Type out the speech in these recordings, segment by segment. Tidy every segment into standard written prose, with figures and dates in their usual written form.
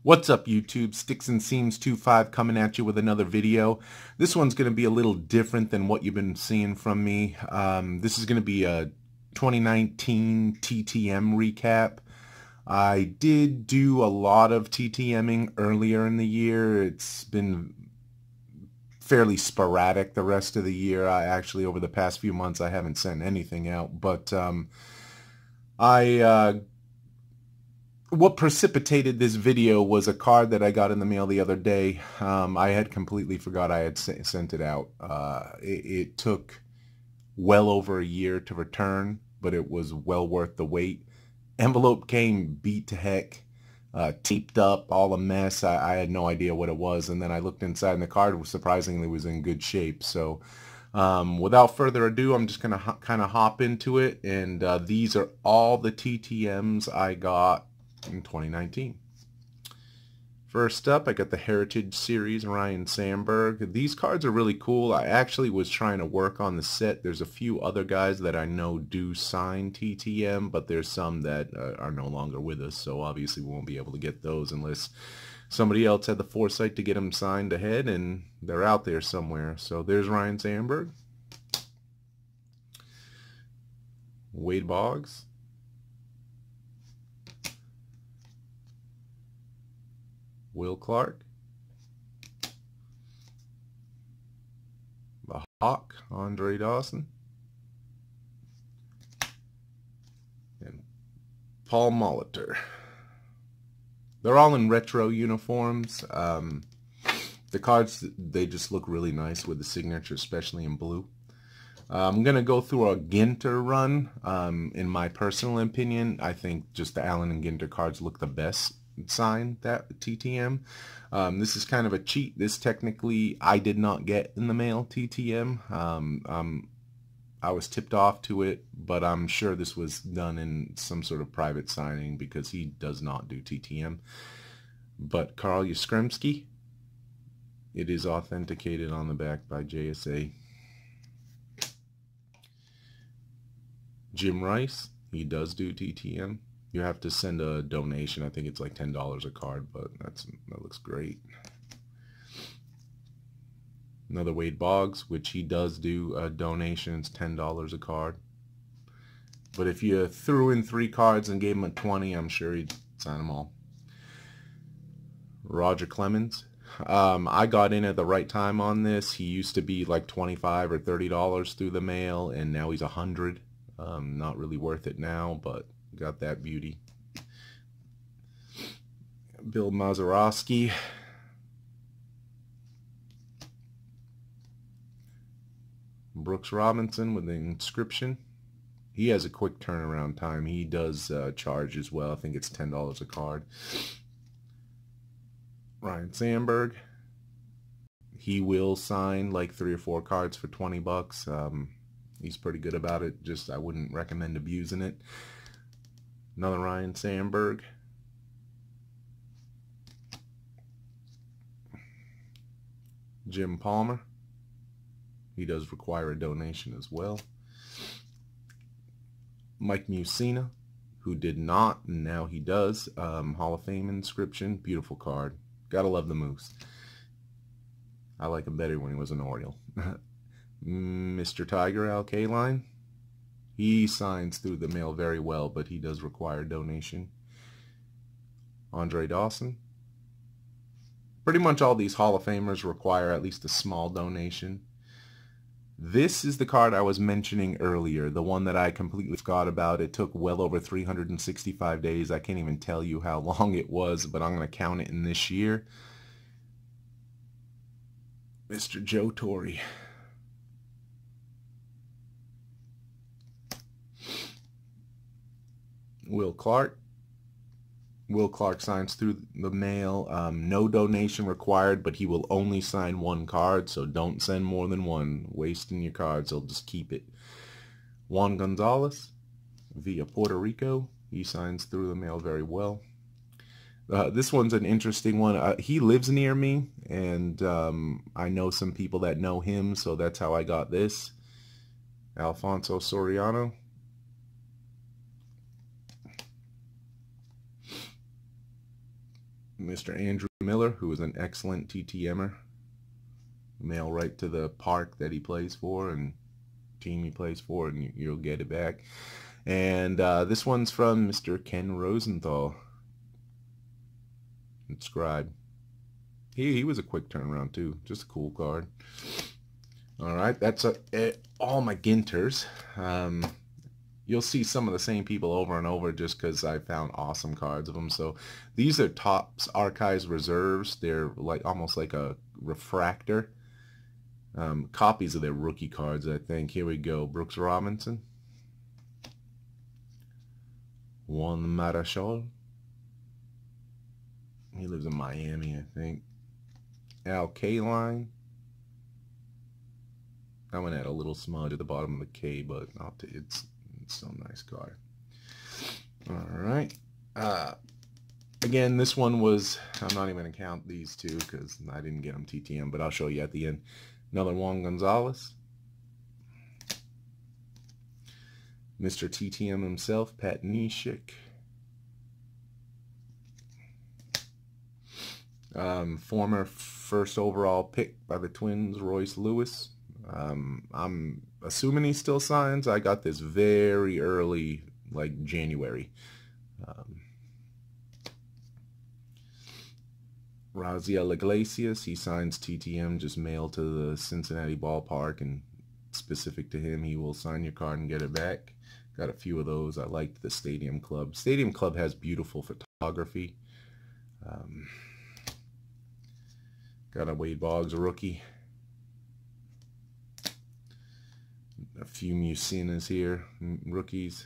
What's up, YouTube? Sticks and Seams 25 coming at you with another video. This one's going to be a little different than what you've been seeing from me. This is going to be a 2019 TTM recap. I did do a lot of TTMing earlier in the year. It's been fairly sporadic the rest of the year. I actually, over the past few months, I haven't sent anything out, but what precipitated this video was a card that I got in the mail the other day. I had completely forgot I had sent it out. It took well over a year to return, but it was well worth the wait. Envelope came beat to heck, taped up, all a mess. I had no idea what it was, and then I looked inside, and the card surprisingly was in good shape. So without further ado, I'm just going to kind of hop into it, and these are all the TTMs I got in 2019. First up, I got the Heritage Series Ryan Sandberg. These cards are really cool. I actually was trying to work on the set. There's a few other guys that I know do sign TTM, but there's some that are no longer with us, so obviously we won't be able to get those unless somebody else had the foresight to get them signed ahead, and they're out there somewhere. So there's Ryan Sandberg. Wade Boggs. Will Clark, the Hawk, Andre Dawson, and Paul Molitor. They're all in retro uniforms. The cards, they just look really nice with the signature, especially in blue. I'm going to go through a Ginter run. In my personal opinion, I think just the Allen and Ginter cards look the best sign that TTM. This is kind of a cheat. This technically I did not get in the mail TTM. I was tipped off to it, but I'm sure this was done in some sort of private signing because he does not do TTM. But Carl Yastrzemski, it is authenticated on the back by JSA. Jim Rice, he does do TTM. You have to send a donation. I think it's like $10 a card, but that looks great. Another Wade Boggs, which he does do donations, $10 a card. But if you threw in 3 cards and gave him a 20, I'm sure he'd sign them all. Roger Clemens. I got in at the right time on this. He used to be like $25 or $30 through the mail, and now he's $100. Not really worth it now, but got that beauty. Bill Mazeroski. Brooks Robinson with the inscription. He has a quick turnaround time. He does charge as well. I think it's $10 a card. Ryan Sandberg. He will sign like 3 or 4 cards for 20 bucks. He's pretty good about it. Just I wouldn't recommend abusing it. Another Ryan Sandberg. Jim Palmer. He does require a donation as well. Mike Mussina, who did not, and now he does. Hall of Fame inscription. Beautiful card. Gotta love the Moose. I like him better when he was an Oriole. Mr. Tiger, Al Kaline. He signs through the mail very well, but he does require donation. Andre Dawson. Pretty much all these Hall of Famers require at least a small donation. This is the card I was mentioning earlier, the one that I completely forgot about. It took well over 365 days. I can't even tell you how long it was, but I'm going to count it in this year. Mr. Joe Torre. Will Clark. Will Clark signs through the mail. No donation required, but he will only sign 1 card, so don't send more than 1. Wasting your cards, he'll just keep it. Juan Gonzalez via Puerto Rico. He signs through the mail very well. This one's an interesting one. He lives near me, and I know some people that know him, so that's how I got this. Alfonso Soriano. Mr. Andrew Miller, who is an excellent TTMer. Mail right to the park that he plays for and team he plays for, and you'll get it back. And this one's from Mr. Ken Rosenthal. Inscribed. He was a quick turnaround too. Just a cool card. Alright, that's all my Ginters. You'll see some of the same people over and over just because I found awesome cards of them. So these are Topps Archives Reserves. They're like almost like a refractor. Copies of their rookie cards, I think. Here we go. Brooks Robinson. Juan Marichal. He lives in Miami, I think. Al Kaline. That one had a little smudge at the bottom of the K, but it's still a nice card. Alright. Again, this one was, I'm not even going to count these two because I didn't get them TTM, but I'll show you at the end. Another Juan Gonzalez. Mr. TTM himself, Pat Neshek. Former first overall pick by the Twins, Royce Lewis. I'm assuming he still signs. I got this very early, like January. Raziel Iglesias, he signs TTM, just mail to the Cincinnati ballpark, and specific to him, he will sign your card and get it back. Got a few of those. I liked the Stadium Club. Stadium Club has beautiful photography. Got a Wade Boggs rookie. A few Musinas here, rookies.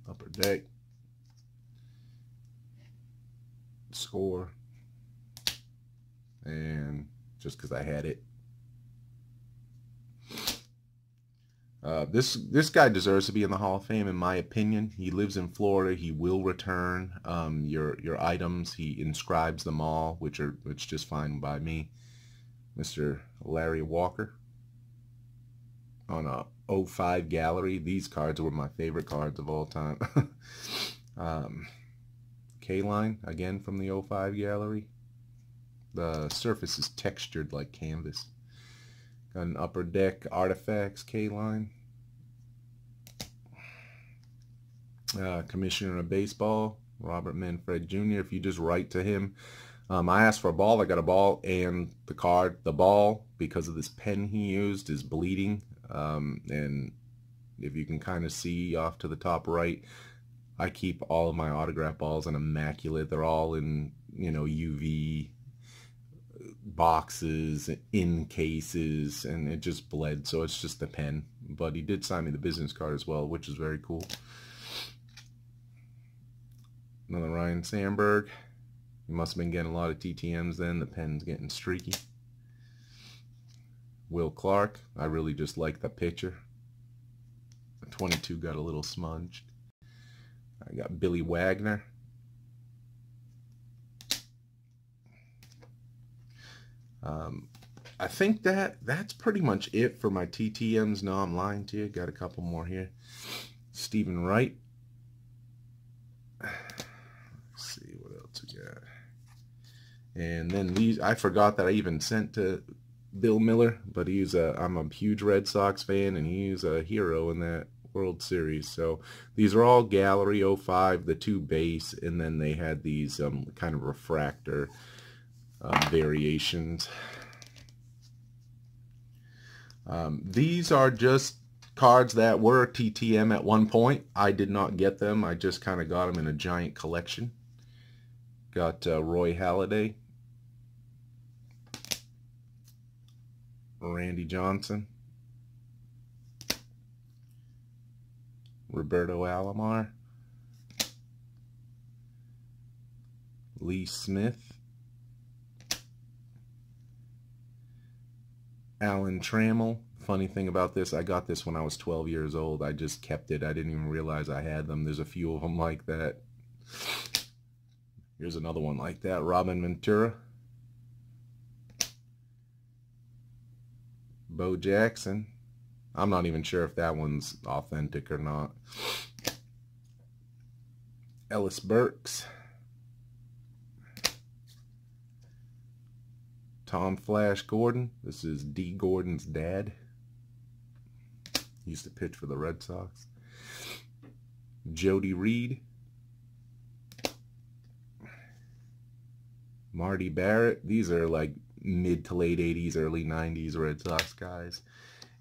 Upper Deck. Score. And just because I had it. This guy deserves to be in the Hall of Fame, in my opinion. He lives in Florida. He will return your items. He inscribes them all, which just fine by me. Mr. Larry Walker on a 05 gallery. These cards were my favorite cards of all time. K-Line again from the 05 gallery. The surface is textured like canvas. Got an Upper Deck Artifacts K-Line. Commissioner of Baseball, Robert Manfred Jr. If you just write to him. I asked for a ball. I got a ball and the card. The ball, because of this pen he used, is bleeding. And if you can kind of see off to the top right, I keep all of my autograph balls in immaculate. They're all in, UV boxes, in cases, and it just bled, so it's just the pen. But he did sign me the business card as well, which is very cool. Another Ryan Sandberg. He must have been getting a lot of TTMs then. The pen's getting streaky. Will Clark. I really just like the picture. The 22 got a little smudged. I got Billy Wagner. I think that's pretty much it for my TTMs. No, I'm lying to you. Got a couple more here. Stephen Wright. Let's see what else we got. And then these, I forgot that I even sent to Bill Miller, but I'm a huge Red Sox fan, and he's a hero in that World Series. So these are all Gallery 05, the 2 base, and then they had these kind of refractor variations. These are just cards that were TTM at one point. I did not get them. I just kind of got them in a giant collection. Got Roy Halladay, Randy Johnson, Roberto Alomar, Lee Smith, Alan Trammell. Funny thing about this, I got this when I was 12 years old. I just kept it. I didn't even realize I had them. There's a few of them like that. Here's another one like that. Robin Ventura. Bo Jackson. I'm not even sure if that one's authentic or not. Ellis Burks. Tom Flash Gordon. This is D. Gordon's dad. He used to pitch for the Red Sox. Jody Reed. Marty Barrett. These are like mid to late 80s, early 90s Red Sox guys.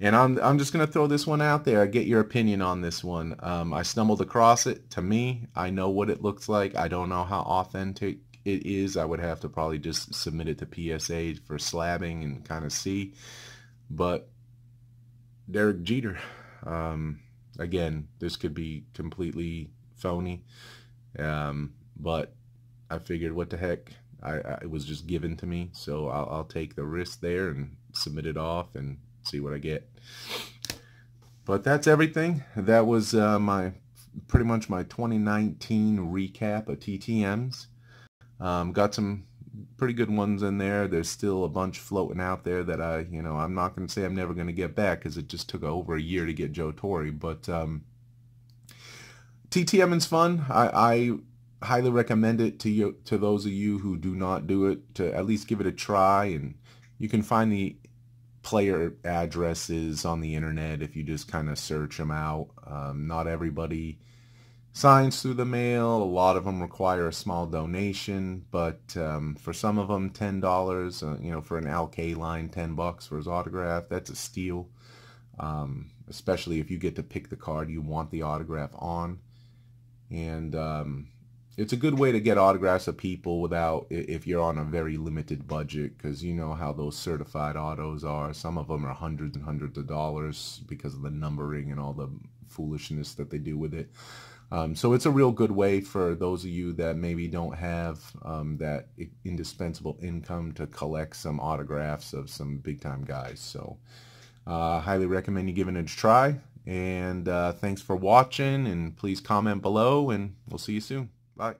And I'm just going to throw this one out there. Get your opinion on this one. I stumbled across it. To me, I know what it looks like. I don't know how authentic it is. I would have to probably just submit it to PSA for slabbing and kind of see. But Derek Jeter. Again, this could be completely phony. But I figured, what the heck? It was just given to me. So I'll take the risk there and submit it off and see what I get. But that's everything. That was pretty much my 2019 recap of TTMs. Got some pretty good ones in there. There's still a bunch floating out there that I'm not going to say I'm never going to get back, because it just took over a year to get Joe Torre. But TTM is fun. I highly recommend it to those of you who do not do it, to at least give it a try. And you can find the player addresses on the internet if you just kind of search them out. Not everybody signs through the mail. A lot of them require a small donation, but for some of them, $10, for an LK line, $10 for his autograph, that's a steal. Especially if you get to pick the card you want the autograph on. And it's a good way to get autographs of people without, if you're on a very limited budget, because you know how those certified autos are. Some of them are hundreds and hundreds of dollars because of the numbering and all the foolishness that they do with it. So it's a real good way for those of you that maybe don't have that indispensable income to collect some autographs of some big-time guys. So highly recommend you giving it a try. And thanks for watching, and please comment below, and we'll see you soon. Bye.